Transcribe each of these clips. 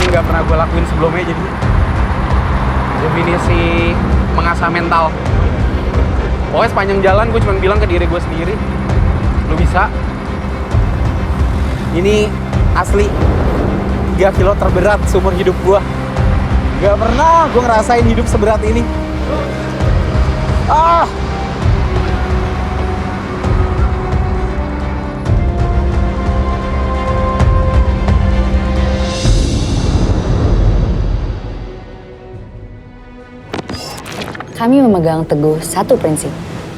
yang nggak pernah gue lakuin sebelumnya. Jadi definisi mengasah mental. Pokoknya sepanjang jalan gue cuma bilang ke diri gue sendiri, lu bisa. Ini asli 3 kilo terberat seumur hidup gue. Gak pernah gue ngerasain hidup seberat ini. Kami memegang teguh satu prinsip.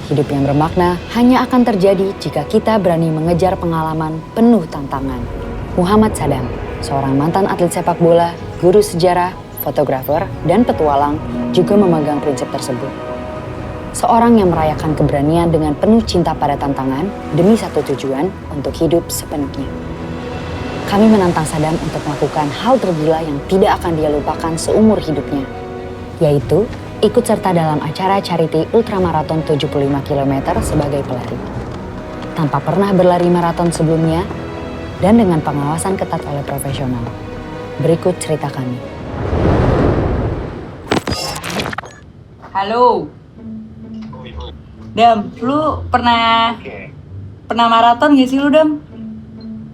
Hidup yang bermakna hanya akan terjadi jika kita berani mengejar pengalaman penuh tantangan. Muhammad Sadam, seorang mantan atlet sepak bola, guru sejarah, fotografer, dan petualang, juga memegang prinsip tersebut. Seorang yang merayakan keberanian dengan penuh cinta pada tantangan demi satu tujuan untuk hidup sepenuhnya. Kami menantang Sadam untuk melakukan hal tergila yang tidak akan dia lupakan seumur hidupnya, yaitu ikut serta dalam acara charity ultramaraton 75 km sebagai pelari. Tanpa pernah berlari maraton sebelumnya, dan dengan pengawasan ketat oleh profesional. Berikut cerita kami. Halo. Dam, lu pernah maraton gak sih lu, Dam?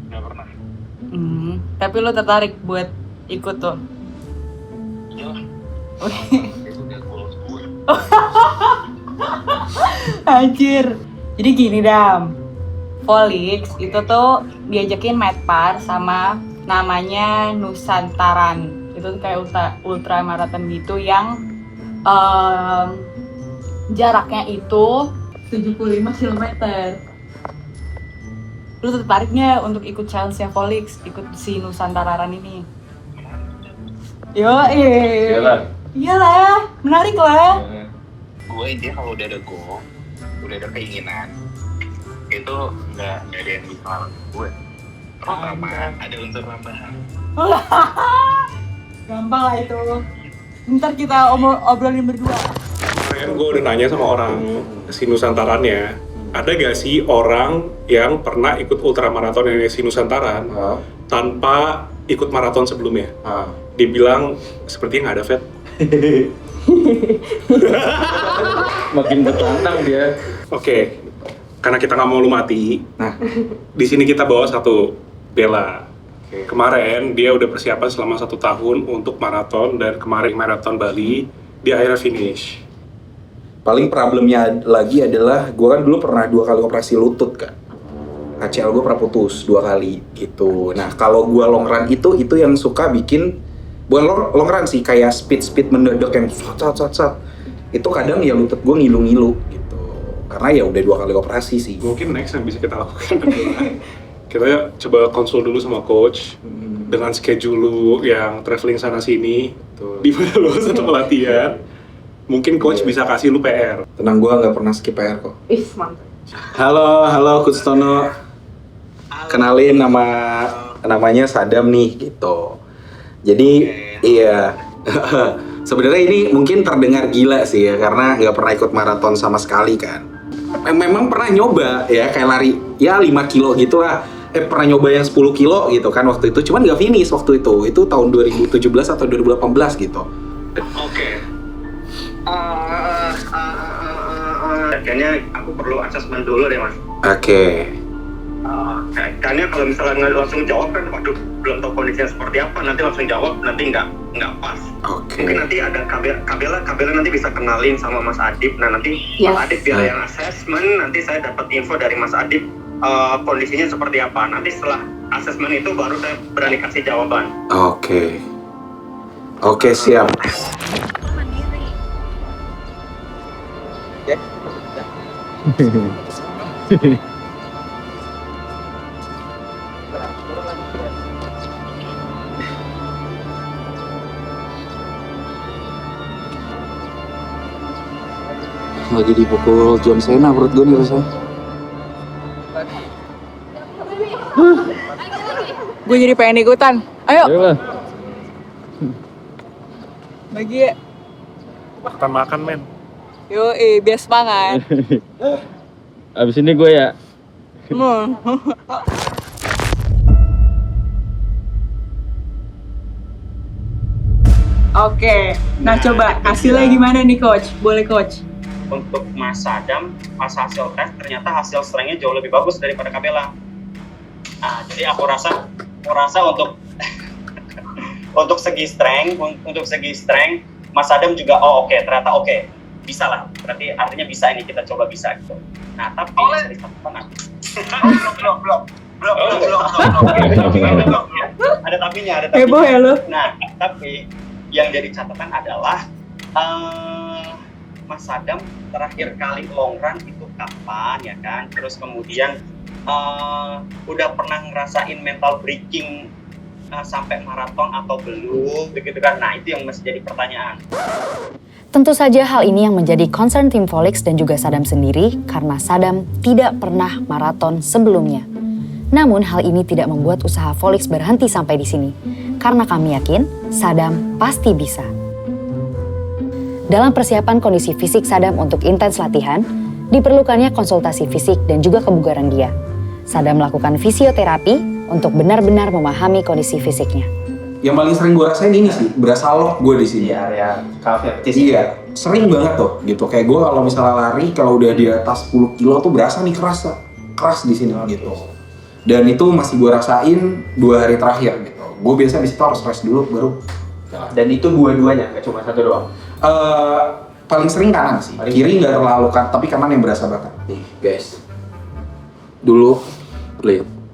Nggak pernah. Tapi lu tertarik buat ikut tuh? Iyalah. Itu udah goals gue. Anjir. Jadi gini, Dam. Volix itu tuh diajakin Medpar sama namanya Nusantaran. Itu tuh kayak ultra maraton gitu yang jaraknya itu 75 km. Lu tertarik nggak untuk ikut challenge-nya Volix, ikut si Nusantaran ini? Iyalah, menarik lah. Gue intinya kalau udah ada goal, udah ada keinginan, itu nggak ada yang bisa ngalahin gue. Pertama ada unsur tambahan. Gampang lah itu. Ntar kita obrolin berdua. Kemarin gue udah nanya sama orang si Nusantarannya, ada gak sih orang yang pernah ikut ultramaraton yang si Nusantaran tanpa ikut maraton sebelumnya? Dibilang sepertinya nggak ada, Fet. Makin bertantang dia. Oke, karena kita nggak mau lu mati, nah di sini kita bawa satu Bella. Kemarin dia udah persiapan selama 1 tahun untuk maraton, dan kemarin maraton Bali dia akhirnya finish. Paling problemnya lagi adalah gue kan dulu pernah 2 kali operasi lutut kan. ACL gue pernah putus 2 kali gitu. Nah kalau gue long run itu yang suka bikin, bukan long run sih, kayak speed mendadak yang sat. Itu kadang ya lutut gue ngilu-ngilu gitu. Karena ya udah 2 kali operasi sih. Mungkin next yang bisa kita lakukan adalah kita coba konsul dulu sama coach dengan schedule lu yang traveling sana sini, di mana lu satu pelatihan. Mungkin coach bisa kasih lu PR. Tenang, gue nggak pernah skip PR kok. Mantap. Halo Coach Tono. Kenalin namanya Sadam nih gitu. Jadi iya. Sebenarnya ini mungkin terdengar gila sih ya, karena nggak pernah ikut maraton sama sekali kan. Memang pernah nyoba ya kayak lari ya 5 kilo gitu lah. Pernah nyoba yang 10 kilo gitu kan waktu itu, cuman nggak finish waktu itu. Itu tahun 2017 atau 2018 gitu. Oke. Kayaknya aku perlu asesmen dulu deh, Mas. Oke. Kayaknya kalau misalnya nggak langsung jawab kan, waduh, belum tahu kondisinya seperti apa, nanti langsung jawab nanti nggak pas. Oke. Mungkin nanti ada Kabela nanti bisa kenalin sama Mas Adib. Nah nanti Mas Adib biar yang asesmen, nanti saya dapat info dari Mas Adib kondisinya seperti apa. Nanti setelah asesmen itu baru saya berani kasih jawaban. Oke, siap. Lagi dipukul John Cena perut gue nih rasanya. Gue jadi pengen ikutan. Ayo. Ayo lah. Bagi. Makan men. Yoi, biar semangat. Abis ini gue ya. Oke, nah coba hasilnya gimana nih coach? Boleh coach? Untuk Mas Sadam, pas hasil tes ternyata hasil strength-nya jauh lebih bagus daripada Kabela. Nah, jadi aku rasa untuk untuk segi strength Mas Sadam juga ternyata bisa lah. Berarti artinya bisa ini, kita coba bisa gitu. Nah, tapi dari catatan belum. Ada tapinya. Heboh ya lu? Nah, tapi yang jadi catatan adalah Mas Sadam terakhir kali long run itu kapan ya kan? Terus kemudian udah pernah ngerasain mental breaking sampai maraton atau belum begitu kan? Nah, itu yang masih jadi pertanyaan. Tentu saja hal ini yang menjadi concern tim Volix dan juga Sadam sendiri karena Sadam tidak pernah maraton sebelumnya. Namun hal ini tidak membuat usaha Volix berhenti sampai di sini, karena kami yakin Sadam pasti bisa. Dalam persiapan kondisi fisik Sadam untuk intens latihan, diperlukannya konsultasi fisik dan juga kebugaran dia. Sadam melakukan fisioterapi untuk benar-benar memahami kondisi fisiknya. Yang paling sering gue rasain ini sih, berasa lock gue di sini. Di area calf Iya, sering banget tuh gitu. Kayak gue kalau misalnya lari, kalau udah di atas 10 kilo tuh berasa nih keras di sini gitu. Dan itu masih gue rasain 2 hari terakhir gitu. Gue biasa di situ harus rest dulu baru jalan. Dan itu dua-duanya, nggak cuma satu doang. Paling sering kanan sih. Kiri nggak terlalu kan, tapi kanan yang berasa banget. Nih guys, dulu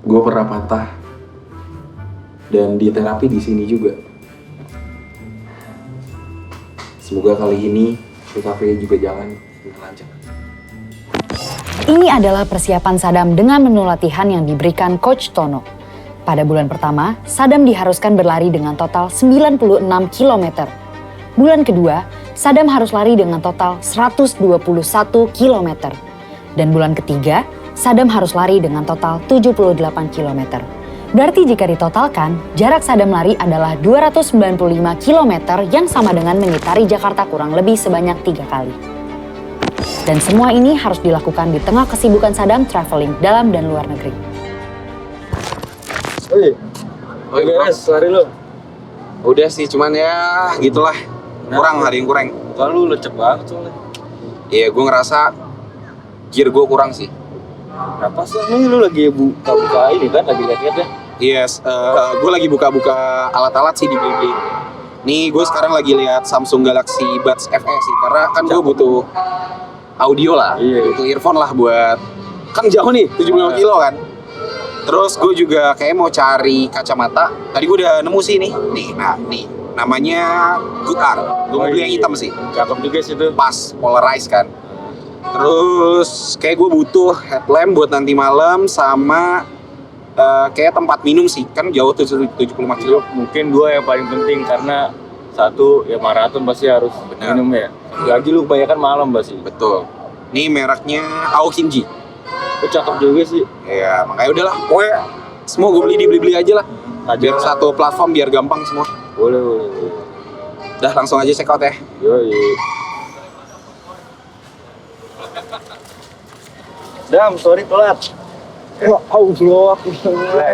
gue pernah patah dan di terapi di sini juga. Semoga kali ini recovery juga jalan dengan lancar. Ini adalah persiapan Sadam dengan menu latihan yang diberikan Coach Tono. Pada bulan pertama, Sadam diharuskan berlari dengan total 96 km. Bulan kedua, Sadam harus lari dengan total 121 km. Dan bulan ketiga, Sadam harus lari dengan total 78 km. Berarti jika ditotalkan, jarak Sadam lari adalah 295 km yang sama dengan mengitari Jakarta kurang lebih sebanyak 3 kali. Dan semua ini harus dilakukan di tengah kesibukan Sadam traveling dalam dan luar negeri. Beres lari lu? Udah sih, cuman ya gitulah. Kurang, hari yang kurang. Kalau lu lecek banget soalnya. Iya, gue ngerasa gear gue kurang sih. Kenapa sih? Ini lu lagi buka ini kan? Lagi lihat-lihat ya? Yes, gue lagi buka-buka alat-alat sih di Blibli. Nih, gue sekarang lagi lihat Samsung Galaxy Buds FE sih, karena kan gue butuh audio lah, butuh earphone lah buat, kan jauh nih, 75 kilo kan. Terus gue juga kayak mau cari kacamata, tadi gue udah nemu sih nih, namanya Good Art. Gue mau beli yang hitam sih. Cakep juga sih itu. Pas, polarized kan. Terus kayak gue butuh headlamp buat nanti malam sama kayak tempat minum sih, kan jauh 75 kilo. Mungkin 2 yang paling penting karena 1 ya maraton pasti harus minum ya. Lagi lu kebanyakan malam pasti. Betul. Ini mereknya Aokinji. Itu cakep juga sih. Ya makanya udahlah, pokoknya semua gue beli di Blibli aja lah. Biar satu platform biar gampang semua. Boleh. Udah langsung aja check out ya. Yoi. Dam, sorry telat. Wah, Allah,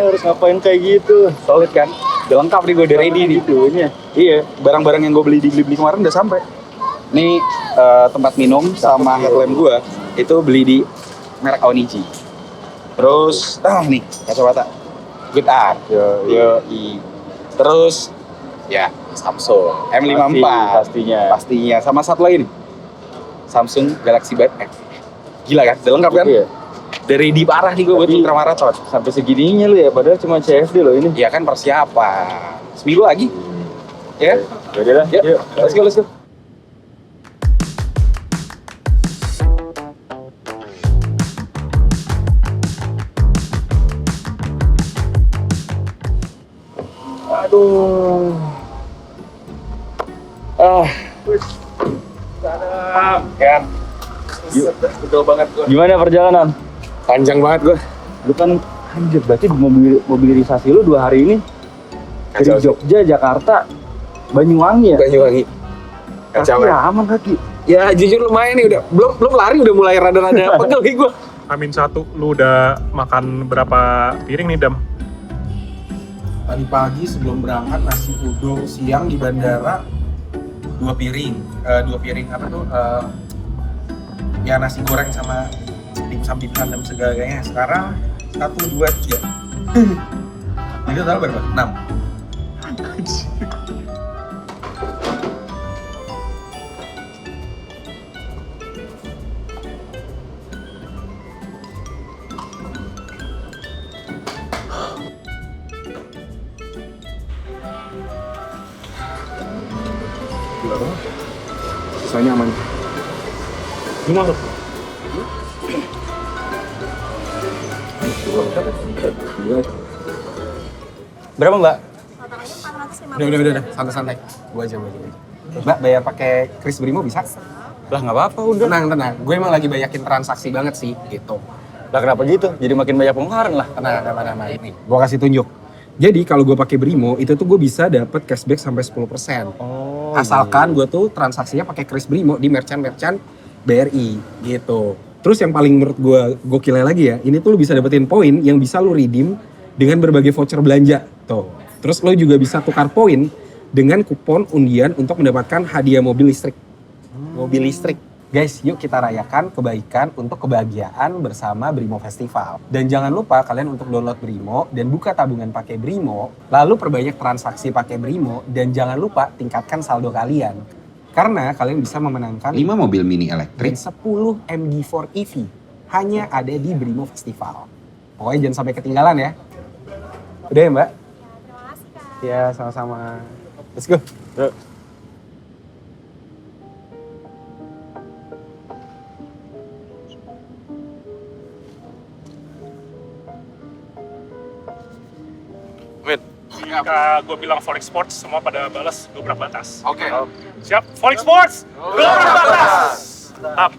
harus ngapain kayak gitu? Solid kan? Udah lengkap nih, gue udah ready nih. Iya, barang-barang yang gue beli di Blibli kemarin udah sampai. Nih tempat minum sama headlamp gue itu beli di merek Aokinji. Terus, nih kacamata Good Art. Yoi. Terus, ya Samsung M54 pastinya. Sama satu lagi nih, Samsung Galaxy Buds F. Gila kan? Udah lengkap kan? Iya. Dari di parah nih gue buat ultra marathon. Sampai segininya lu ya, padahal cuma CFD loh ini. Ya kan persiapan. Seminggu lagi. Ya? Yaudah lah, yuk. Let's go. Aduh. Kan? Betul banget gua. Gimana perjalanan? Panjang banget gue. Lu kan anjir, berarti mobilisasi lu 2 hari ini dari Jogja, Jakarta, Banyuwangi ya? Banyuwangi. Kacau kaki ya? aman kaki. Ya jujur lumayan nih, udah belum lari udah mulai rada-rada pegel nih gue. Amin 1, lu udah makan berapa piring nih, Dam? Tadi pagi sebelum berangkat nasi uduk, siang di bandara 2 piring, 2 piring apa tuh? Ya nasi goreng sama dimsum dan segalanya. Sekarang 1, 2, 3. Jadi total berapa? 6. Sisanya aman. Gimana? Berapa mbak? Udah, santai-santai. Gua aja. Mbak bayar pakai Kris Brimo bisa? Lah nggak apa-apa udah. Tenang. Gue emang lagi banyakin transaksi banget sih, gitu. Lah kenapa gitu? Jadi makin banyak pengeluaran lah. Tenang. Ini, gue kasih tunjuk. Jadi kalau gue pakai Brimo itu tuh gue bisa dapet cashback sampai 10%. Oh. Asalkan gue tuh transaksinya pakai Kris Brimo di merchant BRI gitu. Terus yang paling menurut gue gokilnya lagi ya, ini tuh lu bisa dapetin poin yang bisa lu redeem dengan berbagai voucher belanja tuh. Terus lo juga bisa tukar poin dengan kupon undian untuk mendapatkan hadiah mobil listrik. Mobil listrik. Guys, yuk kita rayakan kebaikan untuk kebahagiaan bersama Brimo Festival. Dan jangan lupa kalian untuk download Brimo dan buka tabungan pakai Brimo, lalu perbanyak transaksi pakai Brimo, dan jangan lupa tingkatkan saldo kalian. Karena kalian bisa memenangkan 5 mobil mini dan elektrik, 10 MG4 EV hanya ada di Brimo Festival. Pokoknya jangan sampai ketinggalan ya. Udah ya mbak? Terima kasih Kak. Ya sama-sama. Let's go. Yuk. Jika gue bilang Volix Sports, semua pada balas dobrak batas. Oke. Siap? Volix Sports, dobrak batas! Up.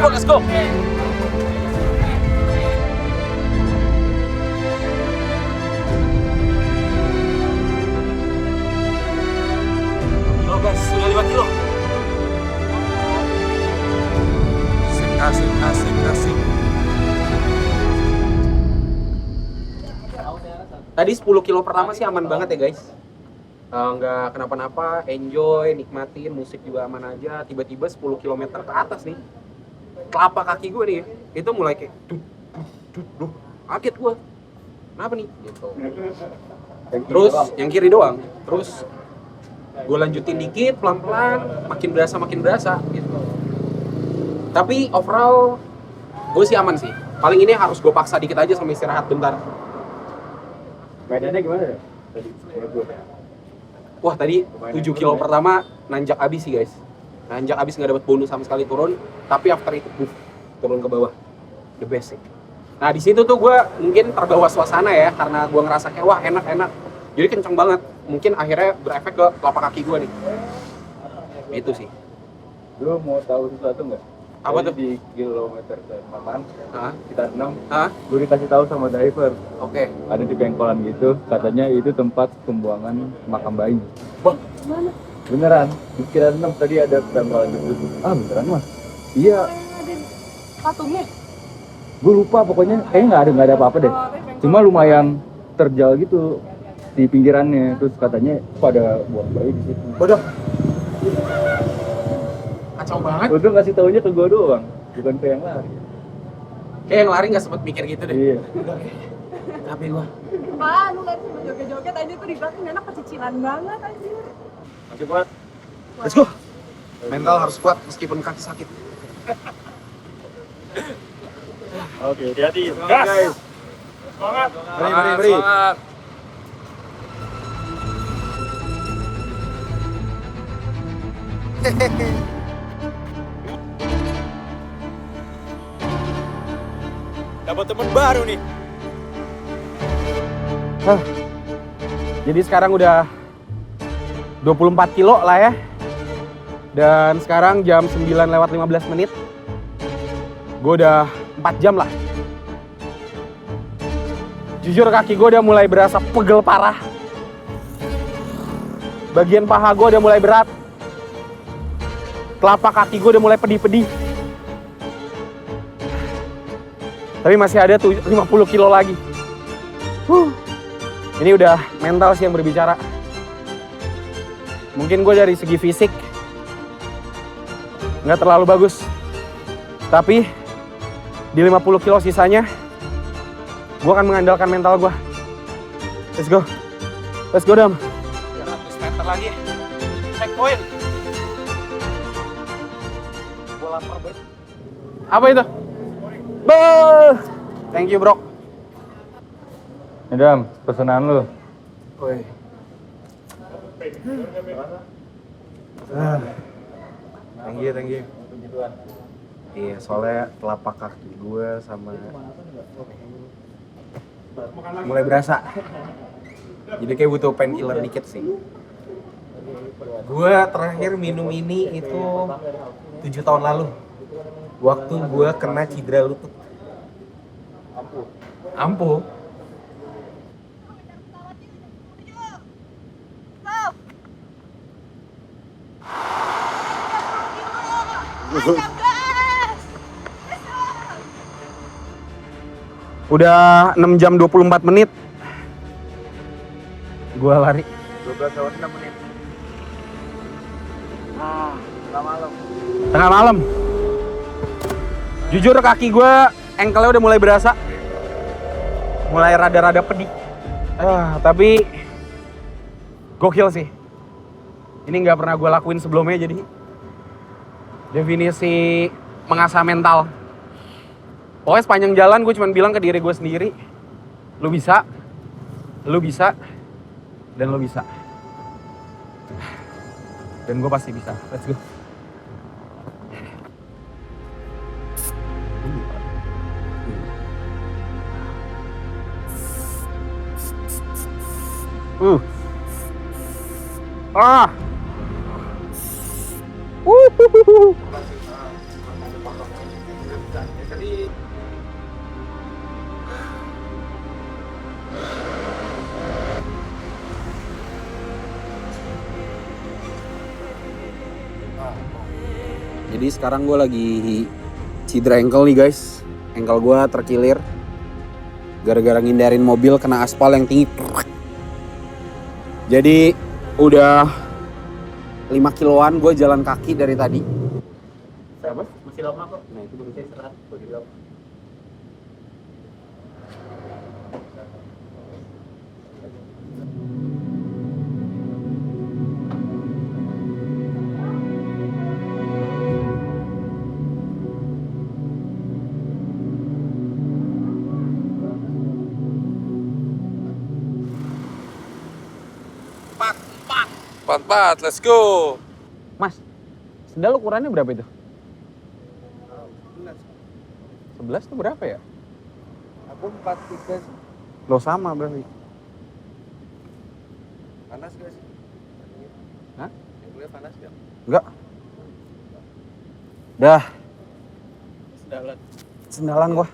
Let's go. Kilo guys, sudah 5 kilo. Asik. Tadi 10 kilo pertama sih aman banget ya guys. Nggak kenapa-napa, enjoy, nikmatin, musik juga aman aja. Tiba-tiba 10 km ke atas nih, telapak kaki gue nih, itu mulai kayak duh, kaget gue. Kenapa nih? Gitu. Terus yang kiri doang. Terus gue lanjutin dikit, pelan-pelan, makin berasa gitu. Tapi overall gue sih aman sih. Paling ini harus gue paksa dikit aja sama istirahat bentar. Medannya gimana ya? Wah tadi 7 kilo pertama nanjak abis sih guys. Nanjak abis nggak dapat bonus sama sekali turun. Tapi after itu turun ke bawah. The best sih. Nah di situ tuh gue mungkin terbawa suasana ya. Karena gue ngerasa kayak wah enak. Jadi kenceng banget. Mungkin akhirnya berefek ke telapak kaki gue nih. Itu sih. Lu mau tahu sesuatu nggak? Apa tuh? Di kilometer ke-8, kita 6, Hah? gue dikasih tahu sama driver. Oke. Ada di pengkolan gitu, katanya itu tempat pembuangan makam bayi. Wah, mana? Beneran, di sekitar 6 tadi ada pengkolan gitu. Ah beneran mas? Iya. Patungnya? Gue lupa pokoknya, kayaknya nggak ada apa-apa deh. Cuma lumayan terjal gitu di pinggirannya, terus katanya pada buang bayi di situ. Bodoh. Kacau banget. Udah ngasih taunya ke gue doang, bukan ke yang lari. Kayak yang lari nggak sempet mikir gitu deh. Iya. Tapi gue. Wah, lu lihat sih joget-joget aja tuh di belakang anak kecicilan banget anjir. Masih kuat. Let's go. Mental harus kuat meskipun kaki sakit. Oke, hati-hati. Gas! Semangat! Beri. Dapat teman baru nih. Jadi sekarang udah 24 kilo lah ya. Dan sekarang jam 9:15. Gue udah 4 jam lah. Jujur kaki gue udah mulai berasa pegel parah. Bagian paha gue udah mulai berat. Telapak kaki gue udah mulai pedih-pedih. Tapi masih ada 50 kilo lagi. Ini udah mental sih yang berbicara. Mungkin gue dari segi fisik nggak terlalu bagus. Tapi di 50 kilo sisanya, gue akan mengandalkan mental gue. Let's go. Let's go, Dam. 300 meter lagi. Checkpoint. Gue lapar banget. Apa itu? Thank you, bro. Nih Dam, pesanan lu. Woi. Thank you. Iya, soalnya telapak kaki gue sama mulai berasa. Jadi kayak butuh painkiller dikit sih. Gue terakhir minum ini itu 7 tahun lalu. Waktu gue kena cedera lutut. Ampuh. Udah 6 jam 24 menit. Gua lari 12 jam 6 menit. Tengah malam. Jujur kaki gua ankle-nya udah mulai berasa. Mulai rada-rada pedih. Tapi gokil sih. Ini nggak pernah gue lakuin sebelumnya, jadi definisi mengasah mental. Pokoknya sepanjang jalan gue cuma bilang ke diri gue sendiri, lu bisa, dan lu bisa. Dan gue pasti bisa. Let's go. Jadi sekarang gue lagi cedera ankle nih guys. Ankle gue terkilir gara-gara ngindarin mobil kena aspal yang tinggi. Jadi udah 5 kiloan gue jalan kaki dari tadi. Masih lama kok. Nah itu baru saya istirahat. Empat, let's go. Mas, sendal ukurannya berapa itu? 11 tuh berapa ya? Aku 43 sih. Lo sama berarti. Panas gak sih? Hah? Yang kuliah panas gak? Enggak. Dah, Sendalan. sendalan gua.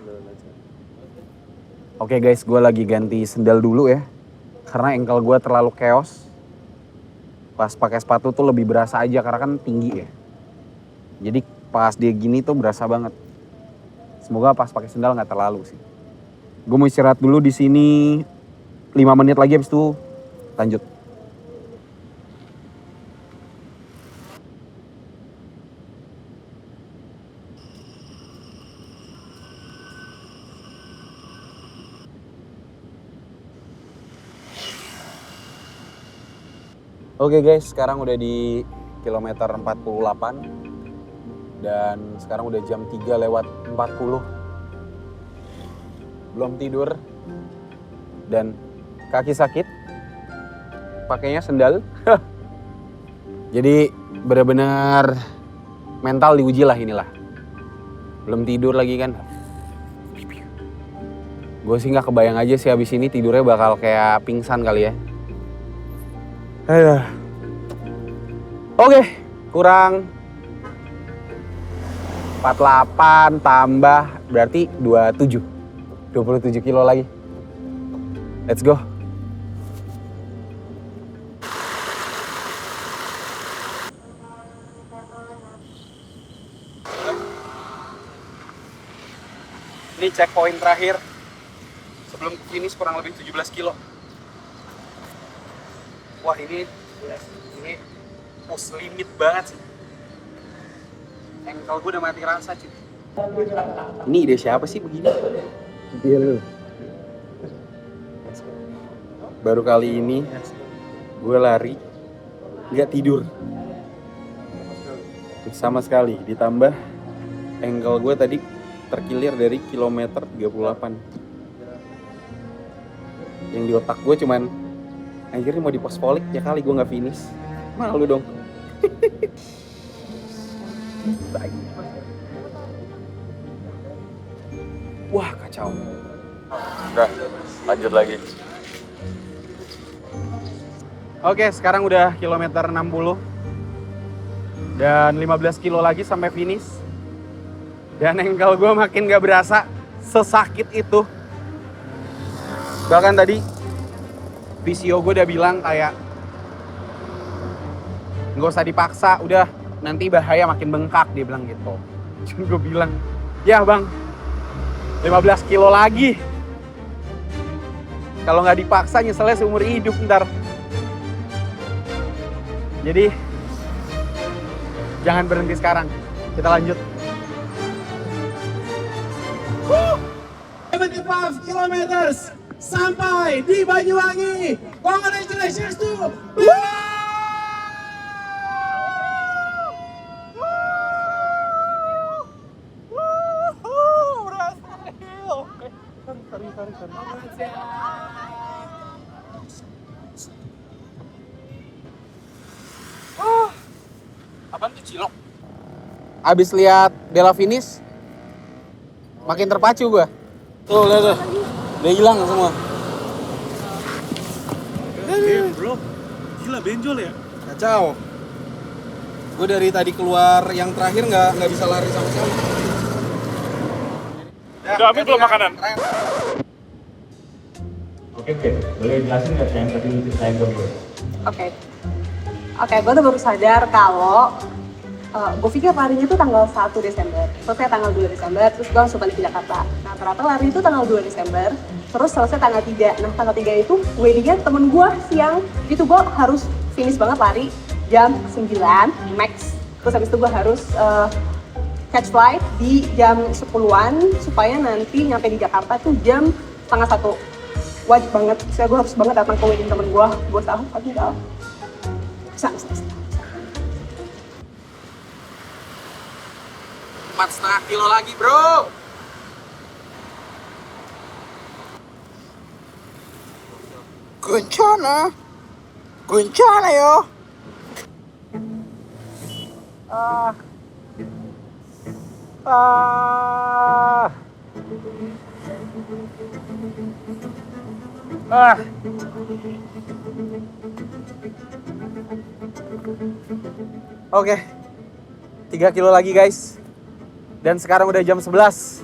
Oke guys, gua lagi ganti sendal dulu ya. Karena ankle gua terlalu chaos. Pas pakai sepatu tuh lebih berasa aja karena kan tinggi ya. Jadi pas dia gini tuh berasa banget. Semoga pas pakai sendal nggak terlalu sih. Gue mau istirahat dulu di sini 5 menit lagi, habis itu lanjut. Oke guys, sekarang udah di kilometer 48 dan sekarang udah jam 3:40. Belum tidur dan kaki sakit, pakainya sendal. Jadi bener-bener mental diuji lah inilah. Belum tidur lagi kan. Gue sih nggak kebayang aja sih abis ini tidurnya bakal kayak pingsan kali ya. Aduh. Oke, kurang 48 tambah berarti 27 kilo lagi. Let's go. Ini checkpoint terakhir sebelum finish kurang lebih 17 kilo. Wah ini push limit banget sih. Ankle gue udah mati rasa cuy. Ini ide siapa sih begini? Iya lu. Baru kali ini gue lari nggak tidur sama sekali. Ditambah ankle gue tadi terkilir dari kilometer 38. Yang di otak gue cuman akhirnya mau di posfolik ya kali gue nggak finish. Malu dong. Wah kacau. Udah, lanjut lagi. Oke, sekarang udah kilometer 60 dan 15 kilo lagi sampai finish. Dan ankle gue makin gak berasa sesakit itu. Bahkan tadi visio gue udah bilang kayak nggak usah dipaksa, udah nanti bahaya makin bengkak, dia bilang gitu. Cuma gue bilang, ya bang, 15 kilo lagi. Kalau nggak dipaksa nyeselnya seumur hidup ntar. Jadi jangan berhenti sekarang, kita lanjut. 75 kilometers sampai di Banyuwangi. Congratulations to Apaan tuh cilok? Abis lihat Bella finish, makin terpacu gua. Tuh, lihat tuh. Udah hilang semua. Bro, gila benjol ya? Kacau. Gue dari tadi keluar yang terakhir nggak bisa lari sama sekali. Udah ambil belum makanan? Oke, boleh jelasin nggak yang tadi lu ceritain ke gue? Oke, gue tuh baru sadar kalau gue pikir larinya tuh tanggal 1 Desember, selesai tanggal 2 Desember, terus gue langsung balik ke Jakarta. Nah ternyata lari itu tanggal 2 Desember, terus selesai tanggal 3. Nah tanggal 3 itu weddingnya temen gue siang, itu gue harus finish banget lari jam 9 max. Terus habis itu gue harus catch flight di jam 10-an supaya nanti nyampe di Jakarta tuh jam setengah 1. Wajib banget, saya gue harus banget datang ke wedding temen gue tahu pasti tahu. Bisa. 4,5 kilo lagi bro. Guncana yo. Oke, 3 kilo lagi guys. Dan sekarang udah jam 11.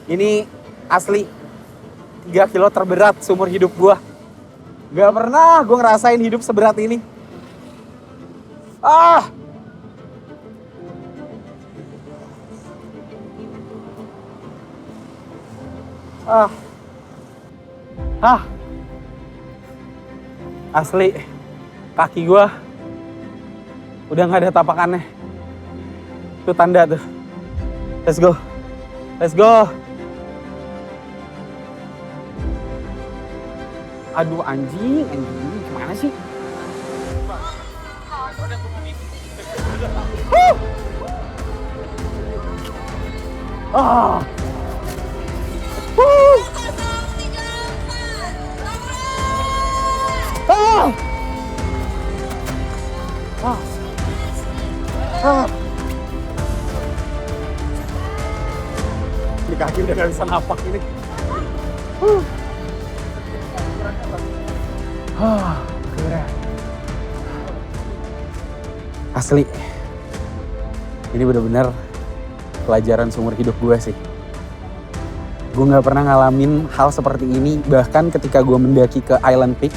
Ini asli 3 kilo terberat seumur hidup gua. Gak pernah gua ngerasain hidup seberat ini. Asli kaki gua udah gak ada tapakannya. Itu tanda tuh. Let's go. Let's go. Aduh anjing. Gimana sih? bisa napak ini. Keren. Asli, ini bener-bener pelajaran seumur hidup gue sih. Gue nggak pernah ngalamin hal seperti ini, bahkan ketika gue mendaki ke Island Peak,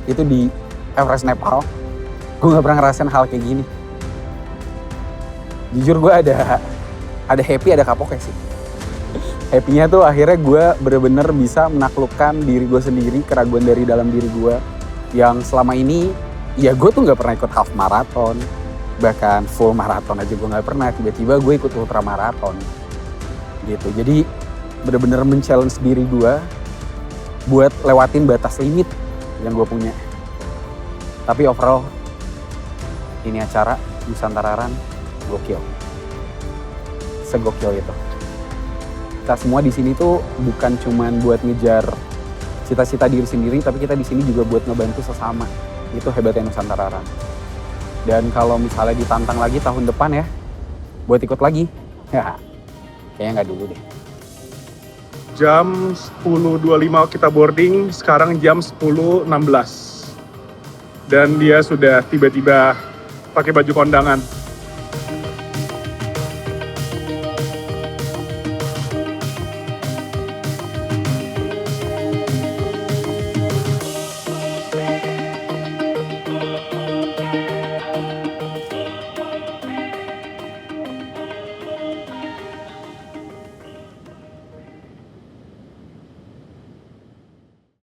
itu di Everest Nepal, gue nggak pernah ngerasain hal kayak gini. Jujur gue ada happy, ada kapoknya sih. Happy-nya tuh akhirnya gue bener-bener bisa menaklukkan diri gue sendiri, keraguan dari dalam diri gue. Yang selama ini, ya gue tuh gak pernah ikut half marathon. Bahkan full marathon aja gue gak pernah. Tiba-tiba gue ikut ultra marathon. Gitu, jadi bener-bener men-challenge diri gue buat lewatin batas limit yang gue punya. Tapi overall, ini acara Nusantara Run gokil. Segokil itu. Kita semua di sini tuh bukan cuman buat ngejar cita-cita diri sendiri, tapi kita di sini juga buat ngebantu sesama. Itu hebatnya Nusantara Run. Dan kalau misalnya ditantang lagi tahun depan ya, buat ikut lagi, ya kayaknya nggak dulu deh. Jam 10.25 kita boarding, sekarang jam 10.16. Dan dia sudah tiba-tiba pakai baju kondangan.